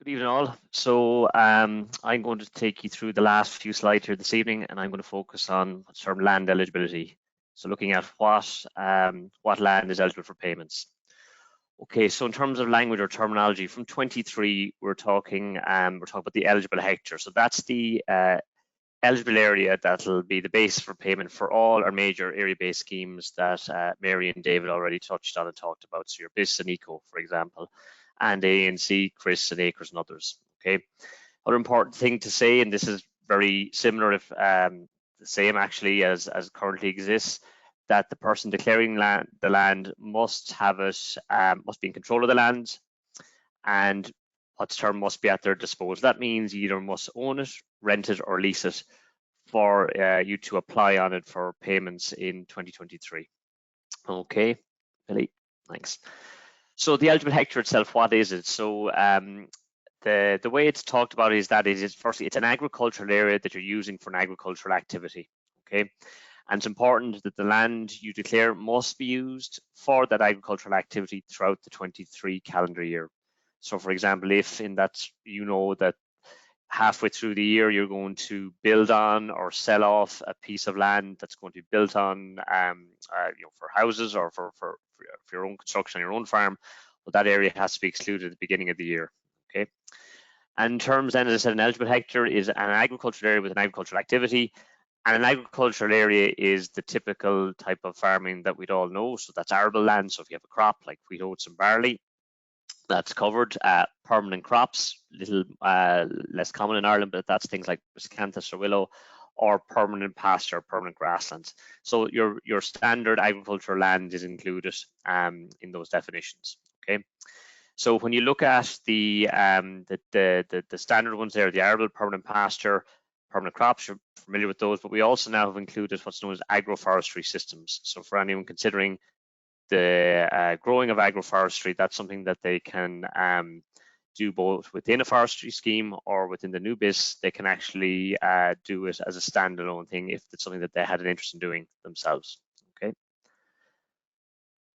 Good evening all. So I'm going to take you through the last few slides here this evening, and I'm going to focus on what's termed land eligibility. So looking at what land is eligible for payments. Okay, so in terms of language or terminology, from 23 we're talking about the eligible hectare. So that's the eligible area that'll be the base for payment for all our major area-based schemes that Mary and David already touched on and talked about. So your BISS and ECO, for example, and ANC, CRISS and ACRES and others. Okay. Other important thing to say, and this is very similar, if the same actually as currently exists, that the person declaring the land must have it, must be in control of the land, and what's termed must be at their disposal. That means you either must own it, rent it, or lease it for you to apply on it for payments in 2023. Okay, Billy, thanks. So the eligible hectare itself, what is it? So the way it's talked about is that firstly, it's an agricultural area that you're using for an agricultural activity. Okay, and it's important that the land you declare must be used for that agricultural activity throughout the 23 calendar year. So for example, if in that you know that halfway through the year you're going to build on or sell off a piece of land that's going to be built on for houses or for your own construction on your own farm, well, that area has to be excluded at the beginning of the year. Okay, and in terms then, as I said, an eligible hectare is an agricultural area with an agricultural activity, and an agricultural area is the typical type of farming that we'd all know. So that's arable land. So if you have a crop like wheat, oats and barley, that's covered. Permanent crops, little less common in Ireland, but that's things like miscanthus or willow, or permanent pasture, permanent grasslands. So your standard agricultural land is included in those definitions. Okay, so when you look at the standard ones there, the arable, permanent pasture, permanent crops, you're familiar with those, but we also now have included what's known as agroforestry systems. So for anyone considering the growing of agroforestry, that's something that they can do both within a forestry scheme or within the new BISS. They can actually do it as a standalone thing if it's something that they had an interest in doing themselves. Okay,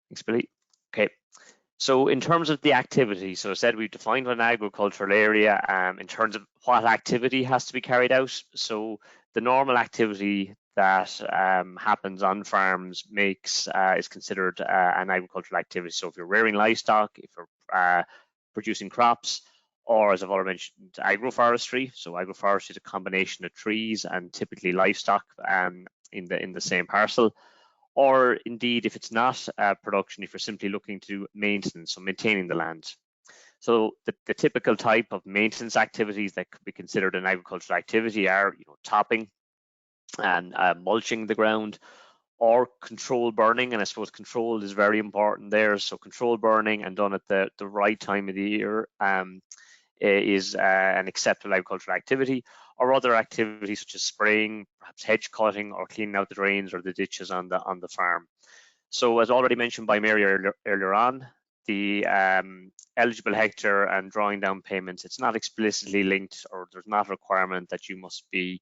thanks, Billy. Okay, so in terms of the activity, so I said we've defined an agricultural area in terms of what activity has to be carried out. So the normal activity that happens on farms is considered an agricultural activity. So if you're rearing livestock, if you're producing crops, or as I've already mentioned, agroforestry. So agroforestry is a combination of trees and typically livestock in the same parcel. Or indeed, if it's not production, if you're simply looking to do maintenance, so maintaining the land. So the typical type of maintenance activities that could be considered an agricultural activity are, topping and mulching the ground, or control burning. And I suppose control is very important there. So control burning and done at the right time of the year is an acceptable agricultural activity, or other activities such as spraying, perhaps hedge cutting, or cleaning out the drains or the ditches on the farm. So as already mentioned by Mary earlier on, the eligible hectare and drawing down payments, it's not explicitly linked, or there's not a requirement that you must be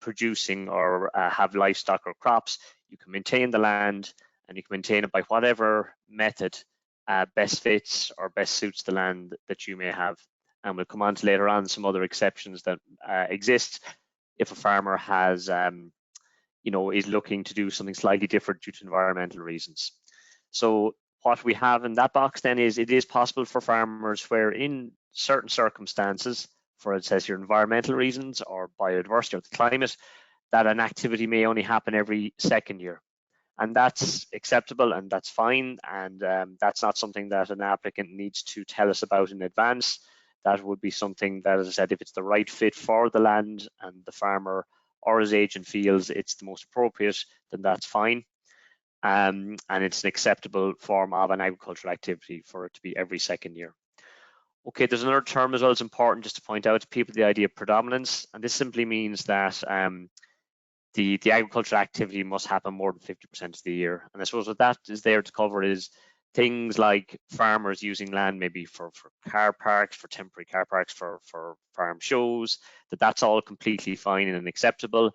producing or have livestock or crops. You can maintain the land, and you can maintain it by whatever method best fits or best suits the land that you may have. And we'll come on to later on some other exceptions that exist if a farmer has, is looking to do something slightly different due to environmental reasons. So what we have in that box then is it is possible for farmers where in certain circumstances, for it says your environmental reasons or biodiversity or the climate, that an activity may only happen every second year. And that's acceptable and that's fine. And that's not something that an applicant needs to tell us about in advance. That would be something that, as I said, if it's the right fit for the land and the farmer or his agent feels it's the most appropriate, then that's fine. And it's an acceptable form of an agricultural activity for it to be every second year. Okay, there's another term as well. It's important just to point out to people the idea of predominance, and this simply means that the agricultural activity must happen more than 50% of the year. And I suppose what that is there to cover is things like farmers using land maybe for car parks, for temporary car parks, for farm shows, that's all completely fine and acceptable.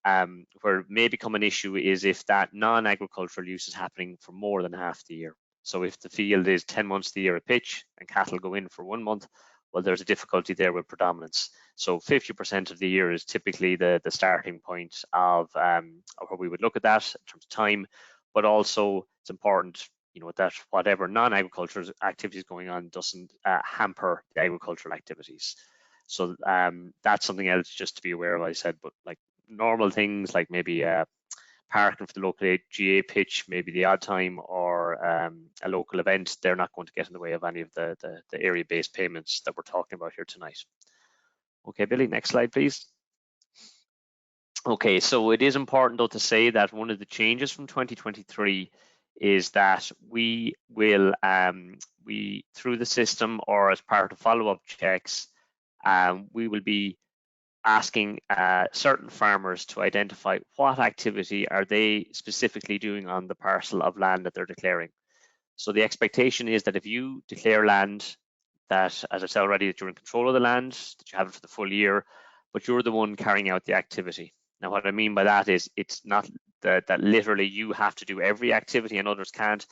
Where it may become an issue is if that non-agricultural use is happening for more than half the year. So if the field is 10 months of the year a pitch and cattle go in for 1 month, well, there's a difficulty there with predominance. So 50% of the year is typically the starting point of where we would look at that in terms of time, but also it's important, you know, that whatever non-agricultural activities going on doesn't hamper the agricultural activities. So that's something else just to be aware of, I said, but like normal things like maybe parking for the local GA pitch, maybe the odd time, or a local event, they're not going to get in the way of any of the area-based payments that we're talking about here tonight. Okay, Billy, next slide, please. Okay, so it is important though to say that one of the changes from 2023 is that we will, through the system or as part of follow-up checks, we will be asking certain farmers to identify what activity are they specifically doing on the parcel of land that they're declaring. So the expectation is that if you declare land that, as I said already, that you're in control of the land, that you have it for the full year, but you're the one carrying out the activity. Now, what I mean by that is it's not that literally you have to do every activity and others can't.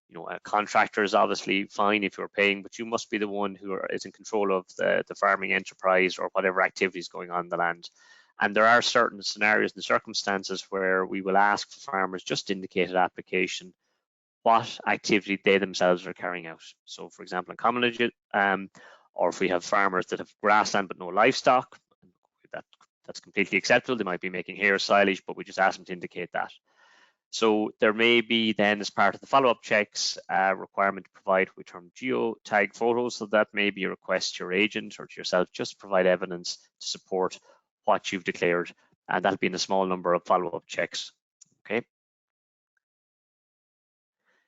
You know, a contractor is obviously fine if you're paying, but you must be the one who is in control of the farming enterprise or whatever activity is going on the land. And there are certain scenarios and circumstances where we will ask for farmers just to indicate an application what activity they themselves are carrying out. So, for example, in Complementary, or if we have farmers that have grassland but no livestock, that's completely acceptable. They might be making hair silage, but we just ask them to indicate that. So there may be then, as part of the follow-up checks, a requirement to provide what we term geotag photos. So that may be a request to your agent or to yourself just to provide evidence to support what you've declared, and that'll be in a small number of follow-up checks. Okay.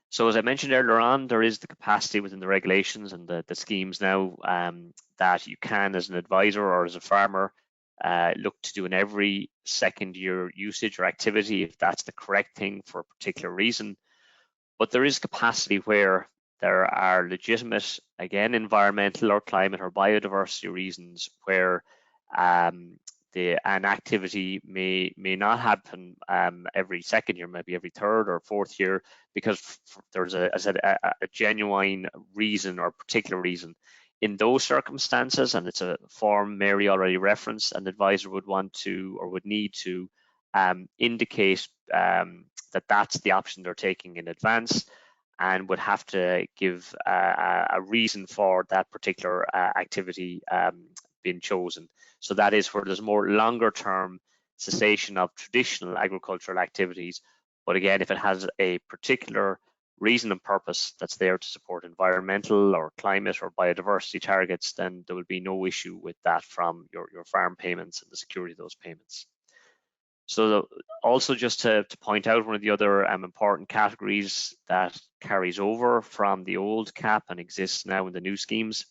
So as I mentioned earlier on, there is the capacity within the regulations and the schemes now that you can, as an advisor or as a farmer, look to do in every second year usage or activity if that's the correct thing for a particular reason. But there is capacity where there are legitimate, again, environmental or climate or biodiversity reasons where an activity may not happen every second year, maybe every third or fourth year, because there's a genuine reason or particular reason. In those circumstances, and it's a form Mary already referenced, an advisor would want to or would need to indicate that that's the option they're taking in advance, and would have to give a reason for that particular activity being chosen. So that is where there's more longer term cessation of traditional agricultural activities. But again, if it has a particular reason and purpose that's there to support environmental or climate or biodiversity targets, then there will be no issue with that from your farm payments and the security of those payments. So also just to point out, one of the other important categories that carries over from the old cap and exists now in the new schemes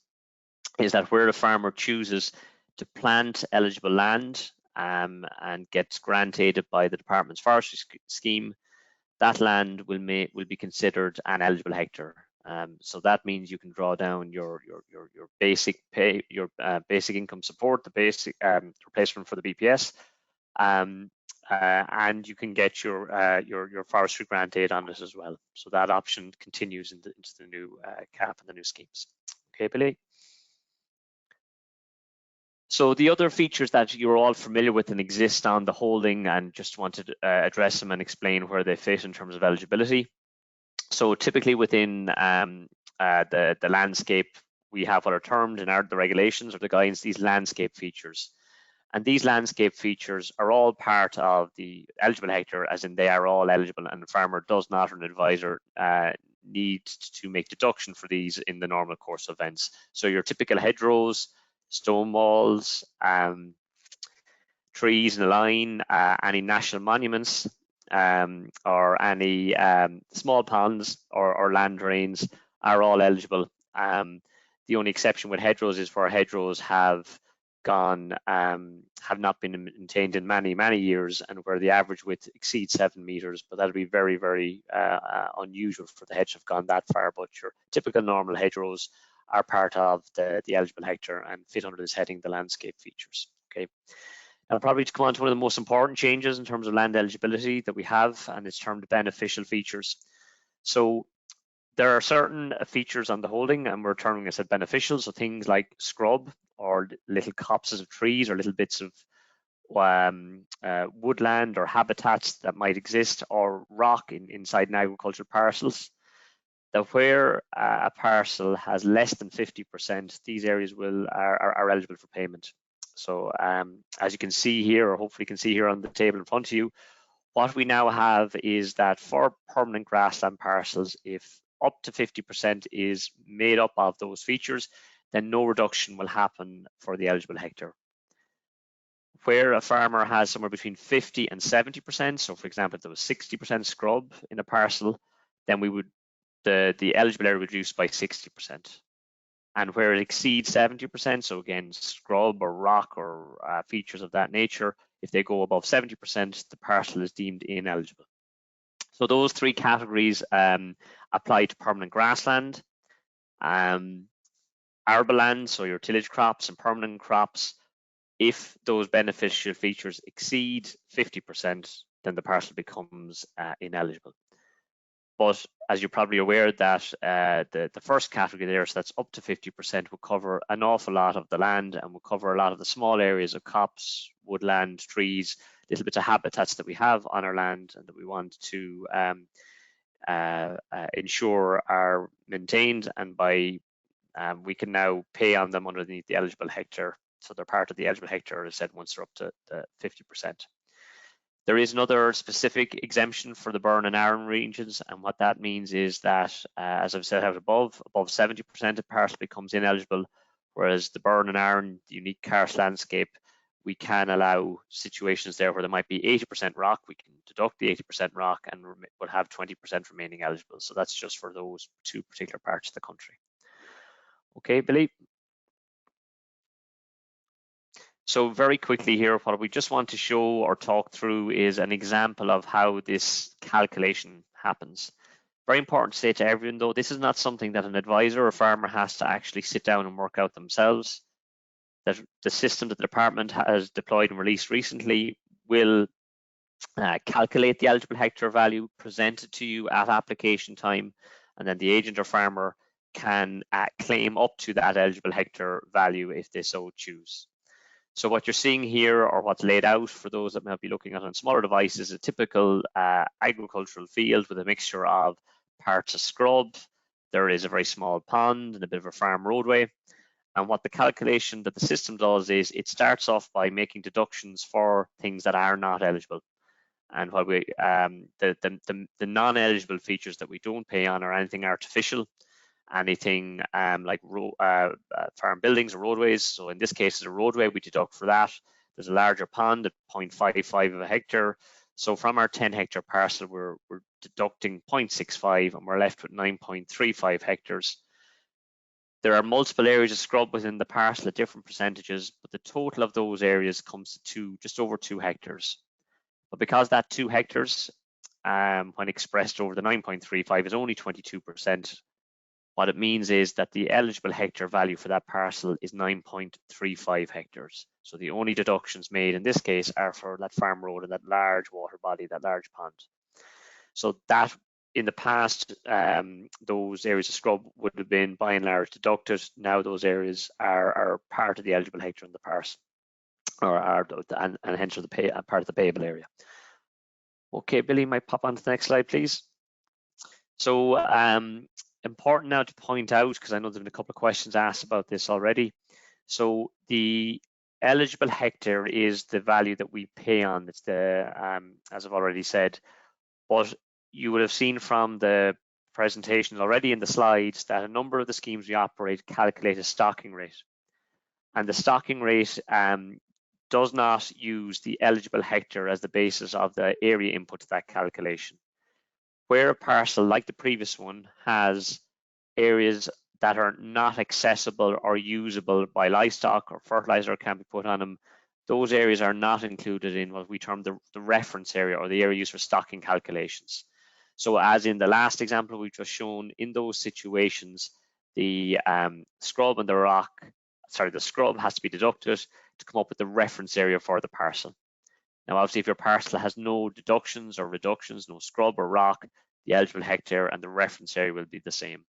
is that where the farmer chooses to plant eligible land and gets grant aided by the Department's forestry scheme, that land will be considered an eligible hectare. So that means you can draw down your basic pay, your basic income support, the basic replacement for the BPS, and you can get your forestry grant aid on it as well. So that option continues into the new cap and the new schemes. Okay, Billy. So the other features that you're all familiar with and exist on the holding, and just wanted to address them and explain where they fit in terms of eligibility. So typically within the landscape, we have what are termed in the regulations or the guidance, these landscape features. And these landscape features are all part of the eligible hectare, as in they are all eligible, and the farmer does not, or an advisor needs to make deduction for these in the normal course of events. So your typical hedgerows, stone walls, trees in a line, any national monuments, or any small ponds or land drains are all eligible. The only exception with hedgerows is where hedgerows have not been maintained in many years, and where the average width exceeds 7 meters, but that'll be very unusual for the hedge to have gone that far. But your typical normal hedgerows are part of the eligible hectare and fit under this heading, the landscape features. Okay. I'll probably come on to one of the most important changes in terms of land eligibility that we have, and it's termed beneficial features. So There are certain features on the holding, and we're terming this as beneficial. So things like scrub or little copses of trees or little bits of woodland or habitats that might exist, or rock inside an agricultural parcels. That where a parcel has less than 50%, these areas are eligible for payment. So as you can see here, or hopefully you can see here on the table in front of you, what we now have is that for permanent grassland parcels, if up to 50% is made up of those features, then no reduction will happen for the eligible hectare. Where a farmer has somewhere between 50 and 70%, so for example, if there was 60% scrub in a parcel, then we would the eligible area reduced by 60%. And where it exceeds 70%, so again, scrub or rock or features of that nature, if they go above 70%, the parcel is deemed ineligible. So those three categories apply to permanent grassland, arable land, so your tillage crops and permanent crops. If those beneficial features exceed 50%, then the parcel becomes ineligible. But as you're probably aware that the first category there, so that's up to 50%, will cover an awful lot of the land and will cover a lot of the small areas of copse, woodland, trees, little bits of habitats that we have on our land and that we want to ensure are maintained, and by we can now pay on them underneath the eligible hectare. So they're part of the eligible hectare, as I said, once they're up to the 50%. There is another specific exemption for the Burren and Arran regions, and what that means is that, as I've said out above 70% of parcel becomes ineligible, whereas the Burren and Arran, the unique karst landscape, we can allow situations there where there might be 80% rock, we can deduct the 80% rock and we'll have 20% remaining eligible. So that's just for those two particular parts of the country. Okay, Billy? So very quickly here, what we just want to show or talk through is an example of how this calculation happens. Very important to say to everyone though, this is not something that an advisor or farmer has to actually sit down and work out themselves. That the system that the department has deployed and released recently will calculate the eligible hectare value, present it to you at application time, and then the agent or farmer can claim up to that eligible hectare value if they so choose. So what you're seeing here, or what's laid out for those that might be looking at on smaller devices, is a typical agricultural field with a mixture of parts of scrub. There is a very small pond and a bit of a farm roadway. And what the calculation that the system does is it starts off by making deductions for things that are not eligible. And what we the non-eligible features that we don't pay on are anything artificial, anything like farm buildings or roadways. So in this case, it's a roadway, we deduct for that. There's a larger pond at 0.55 of a hectare. So from our 10 hectare parcel, we're deducting 0.65 and we're left with 9.35 hectares. There are multiple areas of scrub within the parcel at different percentages, but the total of those areas comes to just over 2 hectares. But because that 2 hectares, when expressed over the 9.35, is only 22%, what it means is that the eligible hectare value for that parcel is 9.35 hectares. So the only deductions made in this case are for that farm road and that large water body, that large pond. So that in the past, those areas of scrub would have been by and large deducted. Now those areas are part of the eligible hectare in the parcel, and hence are the part of the payable area. Okay, Billy, might pop on to the next slide, please. So important now to point out, because I know there's been a couple of questions asked about this already. So the eligible hectare is the value that we pay on. It's the, as I've already said, but you would have seen from the presentation already in the slides that a number of the schemes we operate calculate a stocking rate. And the stocking rate does not use the eligible hectare as the basis of the area input to that calculation. Where a parcel like the previous one has areas that are not accessible or usable by livestock or fertilizer can be put on them, those areas are not included in what we term the reference area or the area used for stocking calculations. So as in the last example we've just shown, in those situations, the scrub and the rock, sorry, the scrub has to be deducted to come up with the reference area for the parcel. Now, obviously, if your parcel has no deductions or reductions, no scrub or rock, the eligible hectare and the reference area will be the same.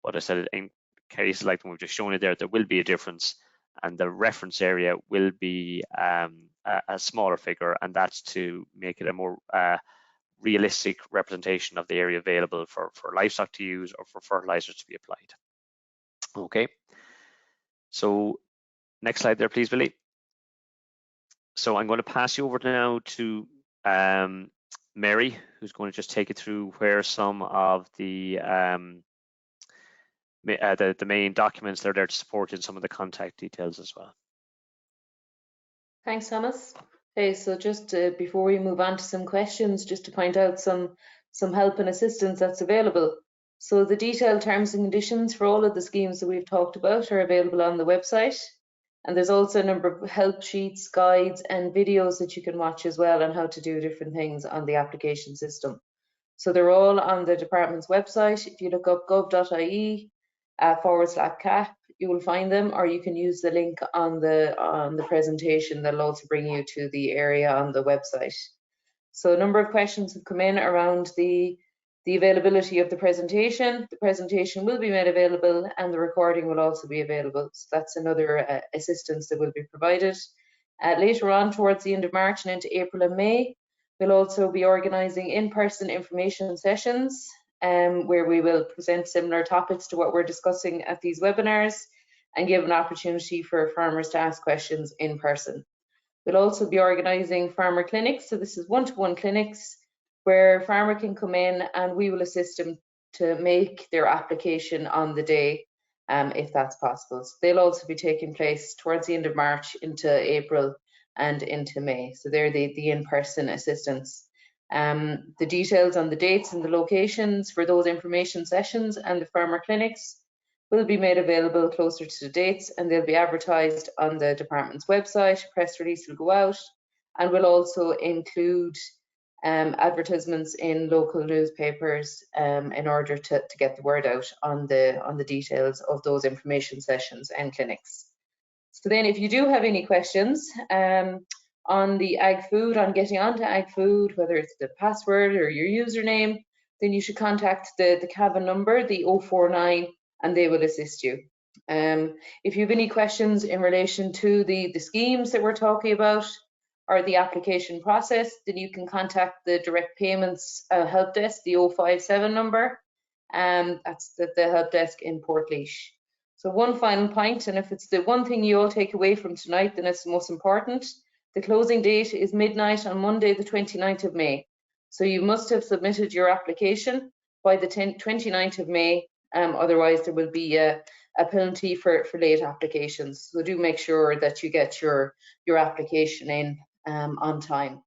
But I said in cases like the one we've just shown you there will be a difference, and the reference area will be a smaller figure, and that's to make it a more realistic representation of the area available for livestock to use or for fertilizers to be applied. Okay, so next slide there, please, Billy. So I'm going to pass you over now to Mary, who's going to just take you through where some of the main documents that are there to support in some of the contact details as well. Thanks, Thomas. Okay, so just before we move on to some questions, just to point out some help and assistance that's available. So the detailed terms and conditions for all of the schemes that we've talked about are available on the website. And there's also a number of help sheets, guides, and videos that you can watch as well on how to do different things on the application system. So they're all on the department's website. If you look up gov.ie /CAP, you will find them, or you can use the link on the presentation that'll also bring you to the area on the website. So a number of questions have come in around the availability of the presentation. The presentation will be made available and the recording will also be available. So that's another assistance that will be provided. Later on, towards the end of March and into April and May, we'll also be organising in-person information sessions where we will present similar topics to what we're discussing at these webinars and give an opportunity for farmers to ask questions in person. We'll also be organising farmer clinics. So this is one-to-one clinics where a farmer can come in and we will assist them to make their application on the day if that's possible. So they'll also be taking place towards the end of March into April and into May. So they're the in-person assistance. The details on the dates and the locations for those information sessions and the farmer clinics will be made available closer to the dates, and they'll be advertised on the department's website. A press release will go out, and will also include advertisements in local newspapers in order to get the word out on the details of those information sessions and clinics. So then if you do have any questions on the ag food, on getting onto ag food, whether it's the password or your username, then you should contact the cabin number, the 049, and they will assist you. If you have any questions in relation to the schemes that we're talking about or the application process, then you can contact the direct payments help desk, the 057 number. That's the help desk in Portlaoise. So one final point, and if it's the one thing you all take away from tonight, then it's the most important. The closing date is midnight on Monday, the 29th of May. So you must have submitted your application by the 29th of May. Otherwise, there will be a penalty for late applications. So do make sure that you get your application in on time.